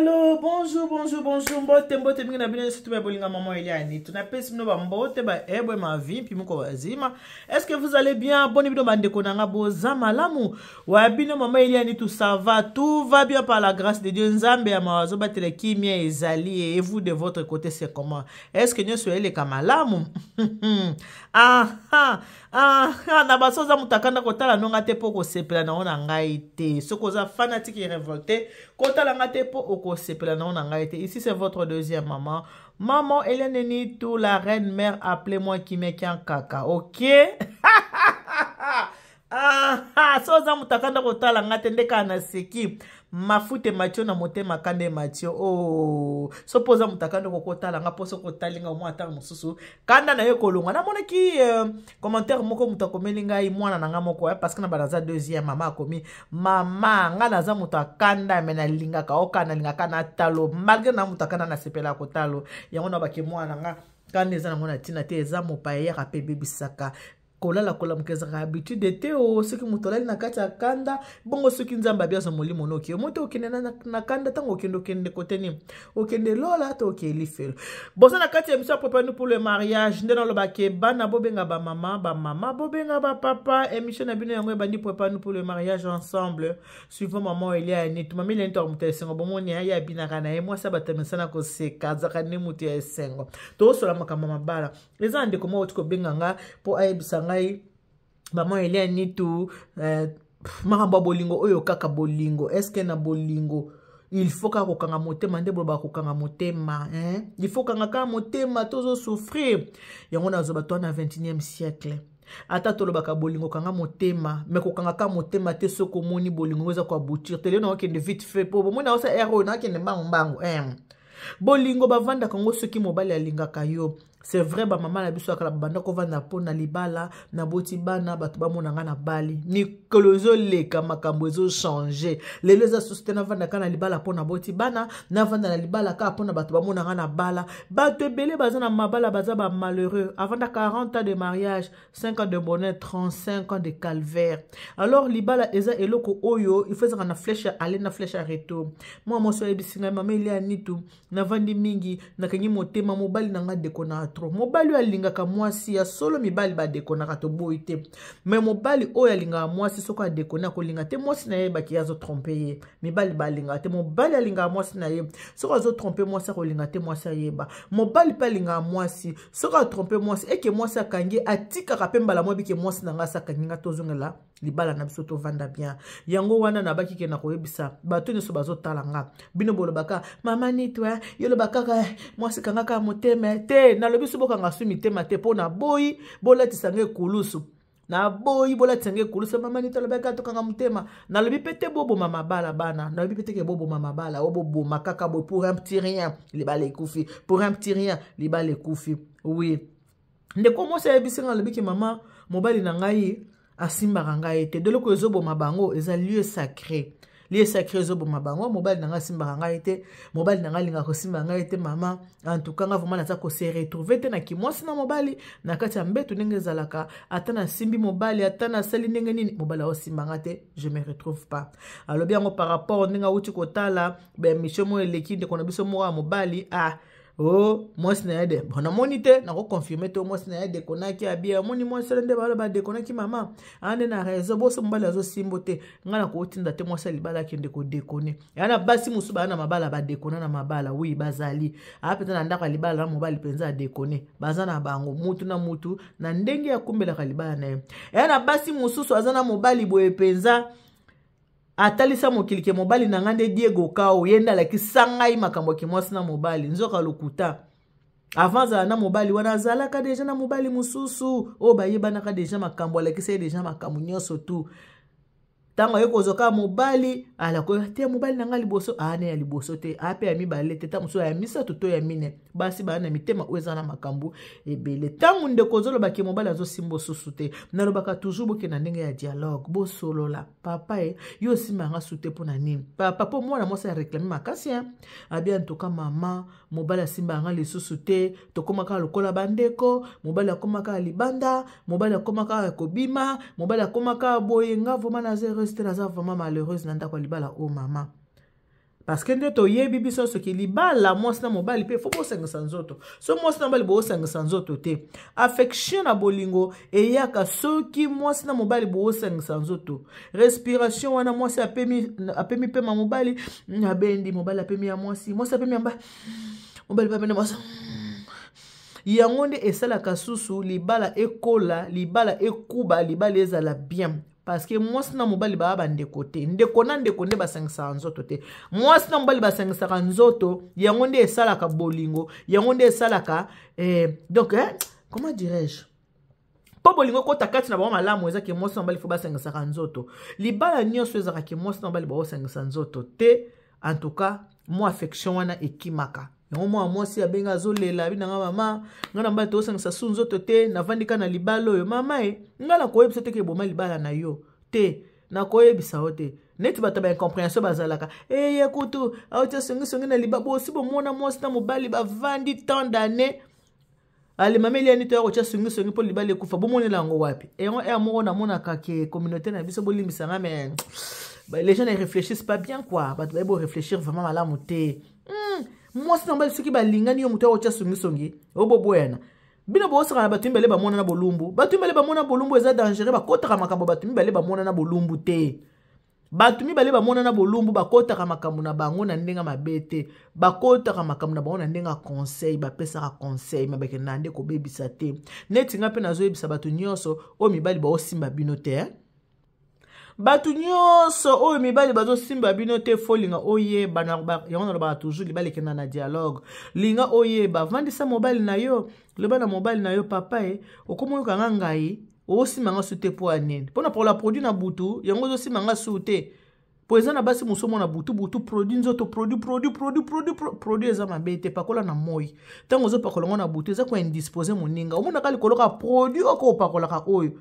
Allô, bonjour, mbote mingi na bino surtout ba bolinga maman Eliane. Tu n'appelles no ba mbote ba ebwe ma vie puis moko wazima. Est-ce que vous allez bien? Boni bino bande konanga boza malamu. Wa bino maman Eliane tout ça va, tout va bien par la grâce de Dieu. Nzambe ya mawazo batele kimia ezali et vous de votre côté c'est comment? Est-ce que nyoso ele kamalamu? Na basoza mutakanda kotala nonga te poko sepela na ona ngai te. Sokoza fanatique et révolté, kotala ngate po oko sepela na ona ngai te. Ici c'est votre deuxième maman. Maman Hélène Nitou, la reine mère, appelez-moi Kimekian Kaka, ok? Soza mutakanda kotala ngate ndeka na seki. Mafute matio na motema kande matio. Oh, so poza mutakanda kokotala nga poso kotalinga mwa ata mususu. Kanda na ye kolonga. Na mona ki commentaire moko mutakomeli ngai mwana na nga moko parce que na baraza deuxième mama komi mama nga naza mutakanda mena linga ka okana linga kana talo malgré na mutakanda na sepela kotalo. Yango na baki mwana nga kande za na mona tina te eza mopaye ya pe bebisaka. Kola mukeza habitude ete o soki mutolali na kati ya kanda bongo soki nzamba bia so molimo noki moto okende na kanda tango okende koteni okende lola to okeli felo boza na kati ya mission préparé pour le mariage ndena lo bake bana bobenga ba mama bobenga ba papa émission na bino yango bandi préparé pour le mariage ensemble suivant maman Eliane tu mami lento mutesengo bomoni ya binaka na moi ça batamesana ko seka zaka ne mutu ya esengo to sola makama mabala eza ndeko mo otiko benganga po ayebisa maman Eliane Nitou maramba bolingo oyo kaka bolingo est-ce que na bolingo il faut ka kokanga motema nde boba kokanga motema il faut kanga ka motema tozo souffrir yango nazo bato na 21e siècle ata tolobaka bolingo kanga motema me kokanga ka motema te soko moni bolingo eza kwa boutir tele na okende vite fait po bomona osa héros na okende mbangu bolingo bavanda kango soki mobali alingaka yo. C'est vrai ba mama na biso akala banda ko vanda pona libala na boti bana batu ba monanga na bali ni kolozo leka makambo ezo changer lelo za société na vanda kana libala pona boti bana na vanda na libala ka pona batu ba monanga na bala batu ebele bazana mabala baza ba malheureux avant 40 ans de mariage 5 ans de bonheur 35 ans de calvaire alors libala eza eloko oyo il faut na flèche aller na flèche à retour moi so ebisinga mama Eliane Nitou na vandi mingi na kangi motema mobali nanga dekona trop mobali alingaka mwasi ya solo mibali ba dekona to boite mais mobali oyo alingaka mwasi soko adekona ko linga te mwasi na ye baki azo tromper ye mibali ba linga te mobali alingaka mwasi na ye soko azo tromper mwasi ko linga te mwasi ayeba mobali pa linga mwasi soko a tromper mwasi eke mwasi akangi atika kapemba la mobiki mwasi nanga sakanginga tozongela libala na biso to vanda bien yango wana na baki ke na koyebisa bato ne so bazo talanga bino bolobaka mama Nitou yolo bakaka mwasi kanga ka motema te na lobi so bokanga su mitema te pona boyi bolatisa nge kulusu na boyi bolatisa nge kulusu mama Nitou lobaka to kanga motema na lobi pete bobo mama bala bana na lobi pete ke bobo mama bala obobo makaka bo pour un petit rien libala ekufi pour un petit rien libala ekufi oui ndeko mo sa ebisinga lobi ke mama mobali na ngai asimbaka ngai te deloko ezoboma bango eza lieu sacré lieu sacré ezoboma bango mobali nanga asimbaka ngai te mobali nanga linga kosimba ngai te mama en tout cas nga vraiment naza ko se retrouver te na kimwasi na mobali na kati ya mbeto ndenge ezalaka ata na simbi mobali ata na sali ndenge nini mobali osimba nga te je me retrouve pas alors bien par rapport ndenge uti kotala be mission mo eleki ndeko na biso mo mobali oh mwasi na yede bona monite na ko confirmer to mwasi na yede konaki abia moni mwasi nde bala ba de konaki mama ande na rezo boso mbala azo simbote ngana ko tinda te mwasi libala kende ko dekone yana basi musu bana mabala ba dekona na mabala oui bazali apeta na ndaka libala na mobali penza dekone bazana bango mutu na mutu na ndenge ya kumbela ka libala na yana basi mususu azana mobali boye penza atalisa mokilike mobali na ngande Diego Kao yenda la kisangai makambo ki mwasi na mobali nzoka lokuta avant za na mobali wana zalaka deja na mobali mususu o bayeba na ka deja makambo la kisa deja makambo nyoso tu tango yeko zoka mobali ala ko te mobali na ngali boso ane ya liboso te ape ya mibale te tamuso ya misa toto ya mine basi bana mitema oza na makambu ebele tango ndeko zolo baki mobali azo simbo susu te na lobaka toujours boke na ndenge ya dialogue bo solo la papa yo simba nga sute pona nini papa po mwana mosa ya réclamer makasi abia ntoka mama mobali simba nga lisusu te tokomaka lokola bandeko mobali akomaka libanda mobali akomaka kobima mobali akomaka boyenga vraiment na zero c'était vraiment malheureuse nanda kwa libala o mama parce que nde toyebi biso soki libala mwasi na mobali pe fo bosengisa nzoto so mwasi na mobali bosengisa nzoto te affection na bolingo eyaka soki mwasi na mobali bosengisa nzoto respiration wana mwasi apemi pe ma mobali abendi mobali apemi ya mwasi apemi ya mobali apemi mwasi yango nde esalaka susu libala ekola libala ekuba libala ezala bien parce que mwasi na mobali baba ndeko te ndeko na ndeko nde basengisaka nzoto te mwasi na mobali basengisaka nzoto yango nde esalaka bolingo yango nde esalaka donc comment dirais-je po bolingo kota kati na bango malamu eza ke mwasi na mobali fo basengisaka nzoto libala nyonso ezaka ke mwasi na mobali baosengisa nzoto te en tout cas mo affection wana ekimaka yango mwa mwasi abenga azolela binanga mama nga na mbali tosangisa su nzoto te navandika na libala oyo mama nga na koyebisa te ke boma libala na yo te na koyebisa yo te neti bato ba incompréhension bazalaka ye kutu aotia songi na libala bosi bomona mwasi na mobali bavandi tant d'années ale mameli yani to yakotia songi mpo libala ekufa bomonela yango wapi yango moko namonaka ke communauté na biso bolimbisanga mais les gens ne réfléchissent pas bien quoi bato bayebo réfléchir vraiment malamu te mwasi na mobali soki balingani yo moto akotia songi oboboyana bino bosaka na bato mibale bamona na bolumbu bato mibale bamona bolumbu eza dangereux bakotaka makambo bato mibale bamona na bolumbu te bato mibale bamona na bolumbu bakotaka makambo na bango na ndenga mabe te bakotaka makambo na bango na ndenga conseil bapesaka conseil mabake na nde kobebisa te neti nga mpe nazoyebisa bato nyonso oyo mibali baosimba bino te batu nyonso oyo mibali bazosimba bino te folinga oyeba yango nalobaka toujours libala ekenda na dialogue linga oyeba vandisa mobali na yo loba na mobali na yo papa okomoyoka nga ngai osimanga su te mpo anini mpona pour la produit na butu yango ozosimanga su te po eza na basi moso mona butu produit nzoto produit eza mabe te pakola na moi ntango ozopakola ngo na butu eza koindispose moninga omonaka likoloka produit oko opakolaka oyo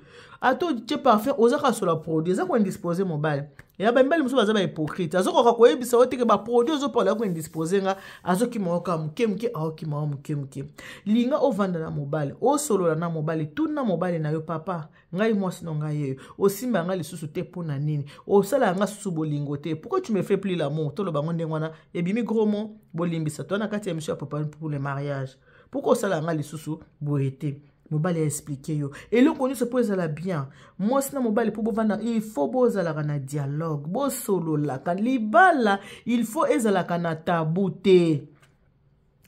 ato tie parfum ozaka sola produit eza koindispose mobali ya bambali moso baza bahypocrite azokoka koyebisa yo teke baproduit ozopakola koindispose nga azokima yoka moke aokima yo moke linga ovanda na mobali osolola na mobali tuna mobali na yo papa ngai mwasi no ngai yeyo osimba nga lisusu te mpona nini osala nga susu bolingo te pourquoi tu me fais plus l'amour toloba ngo ndenge wana ebimi gros mot bolimbisa to na kati ya mission ya papa pour le mariage pourquoi osala nga lisusu boye te mobali a expliqué yo eloko nyonso mpo ezala bien mwasi na mobali mpo bovanda il faut bozalaka na dialogue bosololaka libala il faut ezalaka na tabu te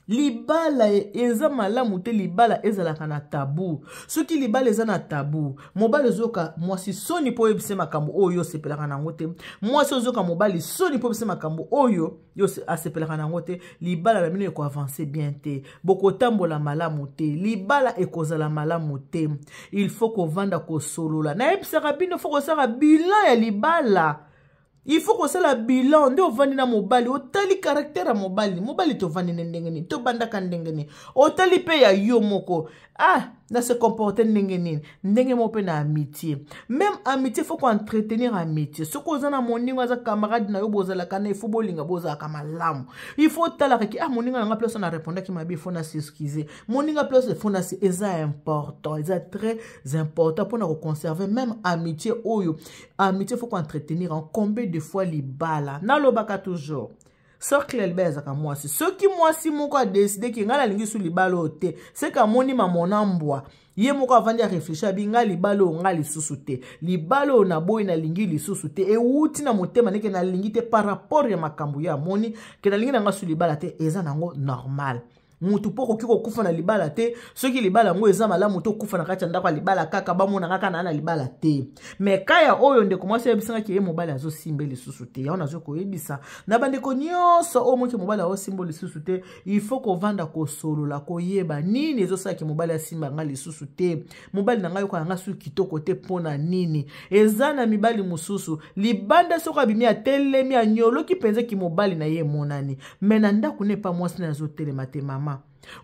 libala eza malamu te libala ezalaka na tabu soki libala eza na tabu mobali ozoka mwasi soni mpo oyebise makambo oyo osepelaka nango te mwasi ozoka mobali soni mpo oyebise makambo oyo yo asepelaka nango te libala na bino ekoavance bien te bokotambola malamu te libala ekozala malamu te il faut kovanda kosolola nayebisaka bino fo kosala bilan ya libala il faut que ça la bilan nde ovandi na mobali otali caractère ya mobali tovandi na ndenge nini tobandaka ndenge nini otali pe ya yo moko na se comporter ndenge nini ndenge mo pe na amitié même amitié faut entretenir amitié ce que na moningo aza camarade na yo bozala kana il faut bolinga bozala kama lamu il faut tala ki moninga nga place na répondre ki mabi faut na s'excuser moninga place faut na c'est important c'est très important pour na conserver même amitié oyo amitié faut entretenir en combien de fois libala na lobaka toujours soki lelbe ezaka mwasi soki mwasi moko a décidé ki nga nalingi su libala ote seka moni mamona mbwa ye moko avandi a réfléchir abi nga libala o nga lisusu te libala o na boyi nalingi lisusu te euti na motema neke nalingi te par rapport ya makambo ya moni ke nalingi na nga su libala te eza nango normal mutu poko kiko kufa na libala te soki libala ngo eza malamu to kufa na kati ndako libala kaka bamona kaka na libala te mais kaya oyo ndeko mwasi yebisanga ki ye mobali azo simbe lisusu te yaona zo koyebisa na bandeko nyonso o moki mobali azo simbo lisusu te il faut ko vanda ko solola ko yeba nini ezo saki mobali asimba nga lisusu te mobali na ngai ko nga su kitoko te pona nini eza na mibali mususu libanda soko abimi atelemi anyolo ki penze ki mobali na ye monani mais na ndako ne pa mwasi na zo telema te mama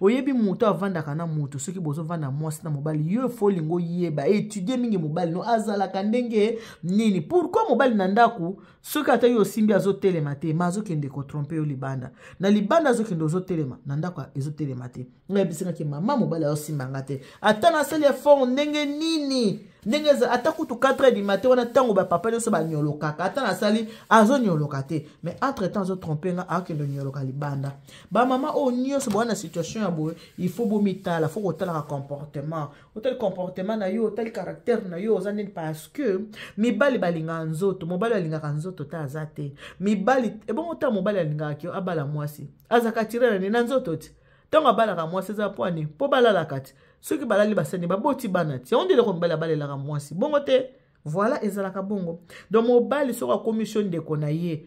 oyebi mutu avandaka na mutu soki bozo vanda mwasi na mobali yo fo lingo yeba étudier mingi mobali no azalaka ndenge nini pourquoi mobali na ndaku soki ata yo simbi azotelema te ma azokende kotrompe yo libanda na libanda azokende ozotelema na ndaku ezotelema te ngayebisingaki mama mobali azosimbanga te ata nasali effort ndenge nini ndenge ata kutu 4h du matin wana ntango bapapa nyonso banyolokaka ata nasali azonyoloka te mais entre temps azotrompe nga akende onyoloka libanda bamama oyo nyonso bowana situation ya boye il faut bomitala faut kotalaka comportement otali comportement na yo otali caractère na yo oza nini parce que mibali balingaka nzoto mobali alingaka nzoto ta aza te mibali ebongo ta mobali alingaka yo abala mwasi azaka tirela ni na nzoto te ntango abalaka mwasi eza pwani mpo balalaka te soki balali basani baboti bana ti on dileko mobali abalelaka mwasi bongo te voilà ezalaka bongo donc mobali soki akomission ndeko na ye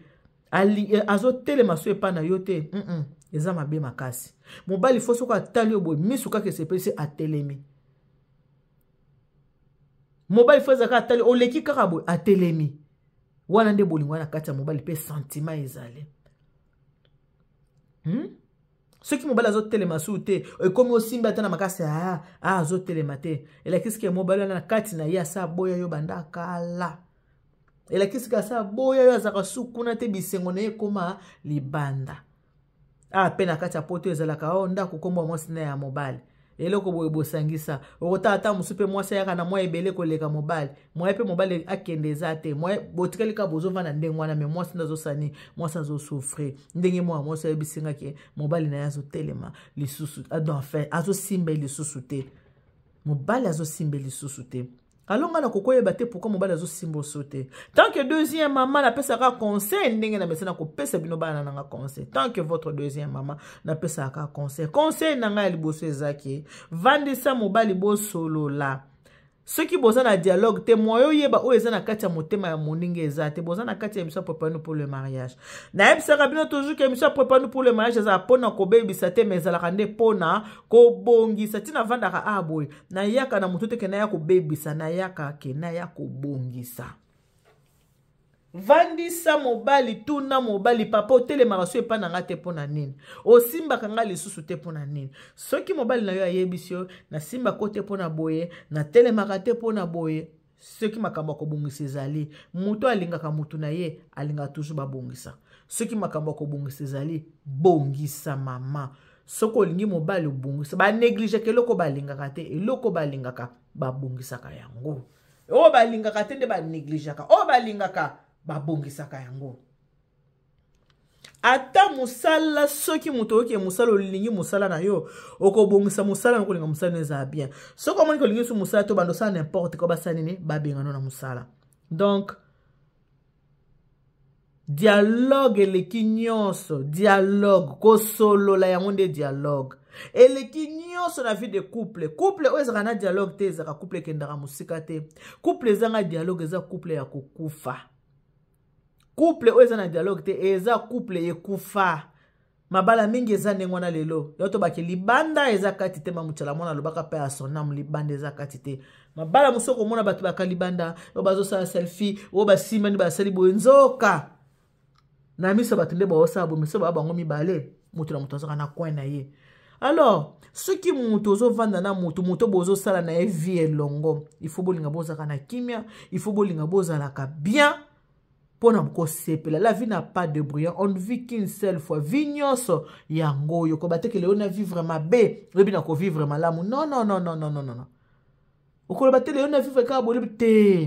azotelema so epa na yo te eza mabe makasi mobali fo soki atali yo boye misu kaka esepelisi atelemi mobali fo ezalaka atali oleki kaka boye atelemi wana nde bolingo wana kati ya mobali mpe sentiment ezali soki mobali azotelema su te ekomi osimbi ata na makasi azotelema te elakisiki mobali wana na kati na ye asa boya yo banda kala elakisiki asa boya yo azaka su kuna te bisengo na ye ekoma libanda pe na kati ya poto ezalaka ndako kombo mwasi na ya mobali eloko boye bosangisa okota ata mosu mpe mwasi ayaka na mwa ebele koleka mobali mwa mpe mobali akende eza te mwa botikali ka bozovanda ndenge wana me mwasi nde azosani mwasi azosouffrir ndenge mwa mwasi ayebisingaki mobali na ye azotelema lisusu enfin azosimba lisusu te mobali azosimba lisusu te alonga na kokoyeba te pourquoi mobali azosimba oso te tant que deuxième maman napesaka conseil ndenge na mesa na kopesa bino bana nanga conseil tant que votre deuxième maman napesaka conseil nanga ya liboso ezaki vandisa mobali bosolola soki boza na dialogue te moyo yeba oyo eza na kati ya motema ya moninga eza te boza na kati ya émission Préparez-nous pour le mariage nayebisaka bino toujours que émission Préparez-nous pour le mariage eza mpona kobebisa te mais ezalaka nde mpona kobongisa ntina vandaka aboye nayaka na motu teke naya kobebisa nayaka ke naya kobongisa vandisa mobali tuna mobali papa otelemaka so epa na nga te mpona nini osimbaka nga lisusu te mpona nini soki mobali na yo ayebisi yo nasimbako te mpona boye natelemaka te mpona boye soki makambo akobongisa ezali moto alingaka motu na ye alingaka toujours babongisa soki makambo akobongisa ezali bongisa mama soki olingi mobali obongisa banégligeke eloko balingaka te eloko balingaka babongisaka yango oyo balingaka te nde banégligaka oyo balingaka babongisaka yango ata musala soki muto oke musala olingi musala na yo okobongisa musala na kolinga musala eza bien soki omoni kolingi su musala to bando sala n'importe ko basala nini babengano na musala donc dialogue eleki nyonso dialogue kosolola yango nde dialogue eleki nyonso na vie de couple oyo ezaka na dialogue te ezaka couple ekendaka mosika te couple ezanga dialogue eza couple ya kokufa couple oyo eza na dialogue te eza couple ekufa mabala mingi eza ndenge wana lelo yo tobaki libanda eza kati te mamuchala mwana alobaka mpe ya sonam libanda eza kati te mabala mosusu komona bato baka libanda oyo bazosala selfie oyo basimbani basali boye nzoka na miso bato nde baosala boye miso baa bango mibale moto na moto azaka na coin na ye alors soki moto ozovanda na moto bozosala na ye vie elongo il faut bolinga bozalaka na kimia il faut bolinga bozalaka bien pona kosepela la vie n'a pas de brouillard on ne vit qu'une seule fois vie nyonso yango yo ko batekele on a vivre mabe lebi na ko vivre malamu non okolo batele on a vivre ka bo te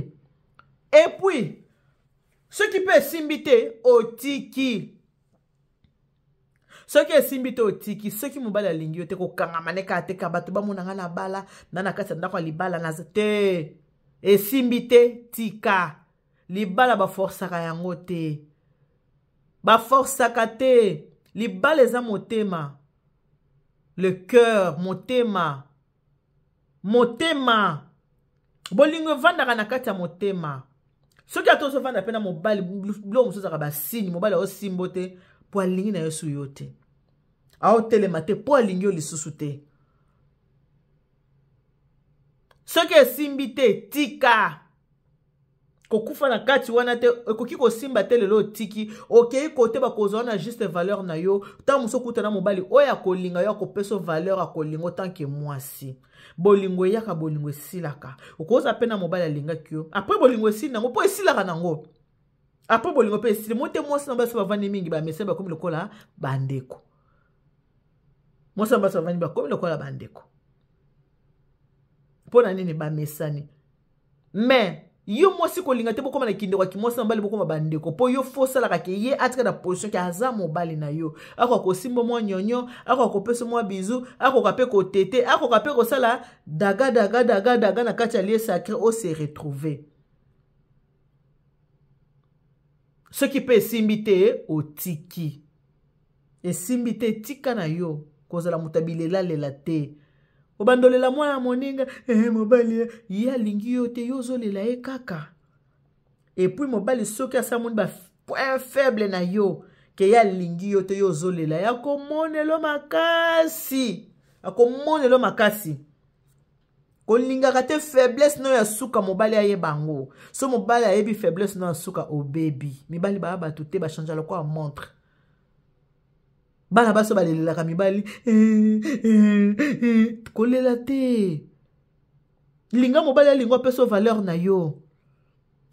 et puis ce qui peut simbité otiki ce qui est simbité otiki ce qui mobala lingi yo te ko kanga maneka te ka bato ba monanga na bala na kati ndako libala na te et simbité tika libala baforsaka yango te baforsaka te libala eza motema le cœur motema bolingo vandaka na kati ya motema soki atozo vanda pena mobali bilo mosusu azaka basini mobali aosimbo te po alingi na yo su yo te aotelema te po alingi yo lisusu te soki esimbi te tika kokufa na kati wana te ekoki kosimba te lelo tiki okei kote bakozwa na juste valeur na yo ta muso kutana mobali oyo akolinga yo akopesa valeur akolinga tanke mwasi bolingo yaka bolingo esilaka okoza pe na mobali alingaki yo après bolingo esili nango po esilaka nango après bolingo pe esili mote mwasi na basi bavandi mingi bamese bakomi lokola bandeko mwasi na basi bavandi bakomi lokola bandeko mpo na nini bamesani mais yo mwasi kolinga te bokoma na kindeko ki mwasi na mobali bokoma bandeko po yo fosalaka ke ye atika na position ke aza mobali na yo ako kosimba mwa nyonyo ako kopesa mwa bizu ako kape kotete ako kape kosala daga na kati ya lieu sacré o se retrouver ce qui peut esimbi te otiki esimbi te tika na yo kozala mutabilela lela te obandolela mwana moninga mobali ye alingi yo te yo ozolela ye kaka epuis mobali soki asamoni bapoint faible na yo ke ye alingi yo te yo ozolela ye akomonelo makasi kolingaka te faiblesse no ya suka mobali ayebango so mobali ayebi faiblesse no ya suka obebi mibali baya bato te bachangea lokola montre bana baso balelelaka mibali kolela te linga mobali alingo apesa valeur na yo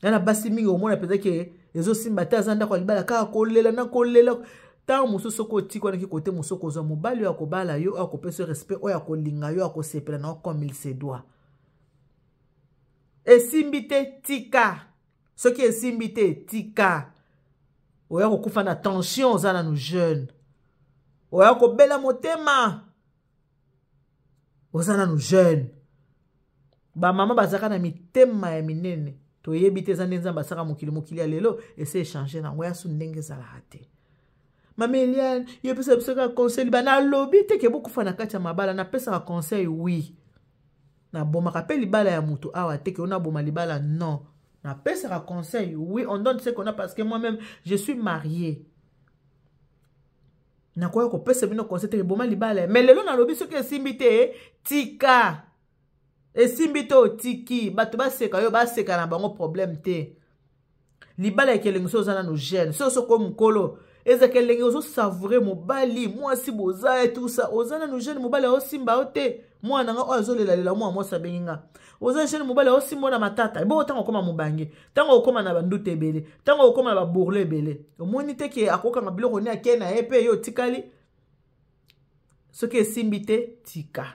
yana basi mingi omona peza ke ezosimba te aza ndako ya libala kaka kolela na kolela ntango mosusu oko otikwa naki kote mosusu kozwa mobali oyo akobala yo oyo akopesa respect oyo akolinga yo akosepela na yo comme il se doit esimbi te tika soki esimbi te tika oya kokufa na tension oza nanu jeune oya kobela motema oza nanu jeune bamama bazaka na mitema ya minene toyebi te eza nde nzambe asaka mokili ya lelo ese echange nango yasu ndenge ezalaka te mama Eliane yepesa biso kaka conseil bana alobi te ke bokufa na kati ya mabala napesaka conseil oui nabomaka mpe libala ya mutu awa te ke onaboma libala non napesaka conseil oui on donne ce qu'on a parce que moi-même je suis marié nakoya kopesa bino conseil te boma libala mais lelo nalobi soki esimbi te tika esimbi te otiki bato baseka yo baseka na bango problème te libala ekelengi so oza nano jeune so soko mokolo ezaka elengi ozosavoure mobali mwasi boza tout ça oza nano jeune mobali aosimba yo te mwana nga oyo azolelalela mwa mwasi abengi nga oza jeune mobali aosimba na matata eboko ntango okoma mobange ntango okoma na banduta ebele ntango okoma na babourle ebele omoni te ke akokanga biloko ni ake na ye mpe yo otikali soki esimbi te tika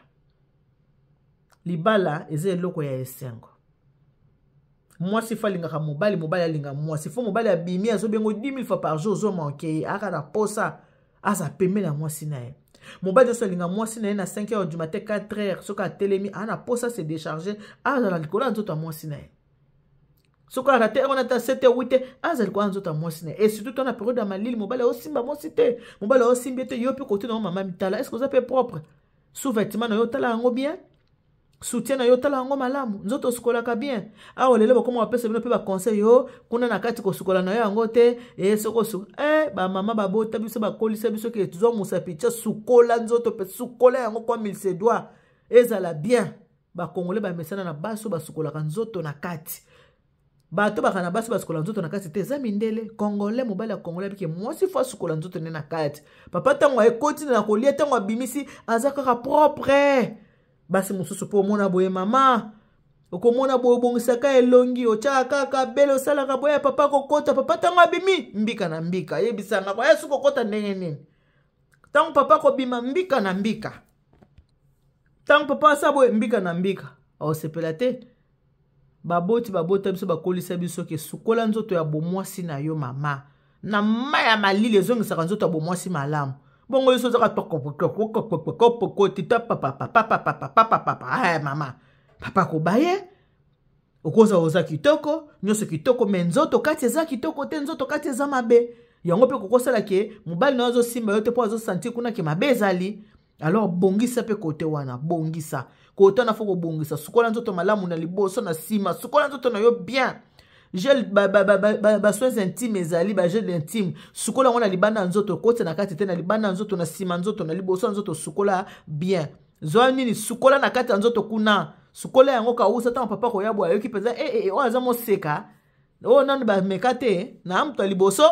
libala eza eloko ya esengo mwasi fa alingaka mobali mobali alinga mwasi fo mobali abimi azobengo 10 000 fois par jour ozomanke aka na posa aza pembe na mwasi na ye mobali nyonso alinga mwasi na ye na 5 heures du matin 4 heures soki atelemi ana posa se décharge azala likolo ya nzoto ya mwasi na ye soki alaka te ekona ata 7 heures 8 heures aza likolo ya nzoto ya mwasi na ye et surtout tona periode ya malili mobali aosimba mwasi te mobali aosimbi te yo mpe kote na yo mama mitala est-ce que oza mpe propre sous-vêtement na yo otala yango bien soutien na yo tala yango malamu nzoto osukolaka bien awa lelo bakoma bapesa bino mpe baconseil yo kuna na kati kosukola na yo yango te soko bamama babota biso bakolisa biso ke tozwa mosapi tia sukola nzoto mpe sukola yango comme il se doit ezala bien bakongole bamesana na baso basukolaka nzoto na kati bato baka na baso basukola nzoto na kati te eza mindele kongole mobali ya kongole abike mwasi fo asukola nzoto ne na kati papa ntango ekoti na kolia ntango abimisi aza kaka propre basi mosusu po mona boye mama okomona boye bongisaka elongi otyaka kaka bele osalaka boye papa kokota papa ntango abimi mbika na mbika yebisanga kwa yesu kokota ndenge nini ntango papa kobima mbika na mbika ntango papa asa boye mbika na mbika aosepela te babota biso bakolisa biso ke sukola nzoto ya bomwasi na yo mama na ma ya malili ezongisaka nzoto ya bomwasi malamu bongo yeso zaka tita papa mama papa kobaye okoza oza kitoko nyonso kitoko me nzoto kati eza kitoko te nzoto kati eza mabe yango mpe kokosala ke mobali na azosimba yo te mpo azosentir kuna ke mabe ezali alors bongisa mpe kote wana bongisa kote wana fo kobongisa sukola nzoto malamu na liboso na nsima sukola nzoto na yo bien gel soins intime ezali gel intime sukola ngo na libanda nzoto kote na kati te na libanda nzoto na sima nzoto na liboso nzoto sukola bien zwa nini sukola na kati nzoto kuna sukola yango kausa ntango papa koyabwa ayoki mpenza oyo aza moseka oyo nanu bameka te na moto ya liboso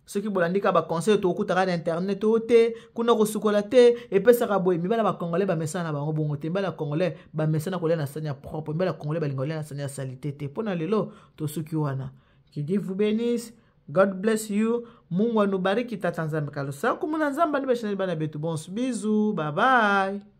soki bolandika baconseil tokutaka na internet oyo te kuna kosukola te epesaka boye mibala bakongolais bamesana na bango bongo te mibala bakongolais bamesana kolia na sani ya propre mibala bakongolais balinga kolia na sani ya salite te mpo na lelo tosuki wana. Que Dieu vous bénisse. God bless you. Mungu anubariki tata nzambe kalosa kumuna nzamba ni beshaneli bana betu. Bons bisous. Bye bye.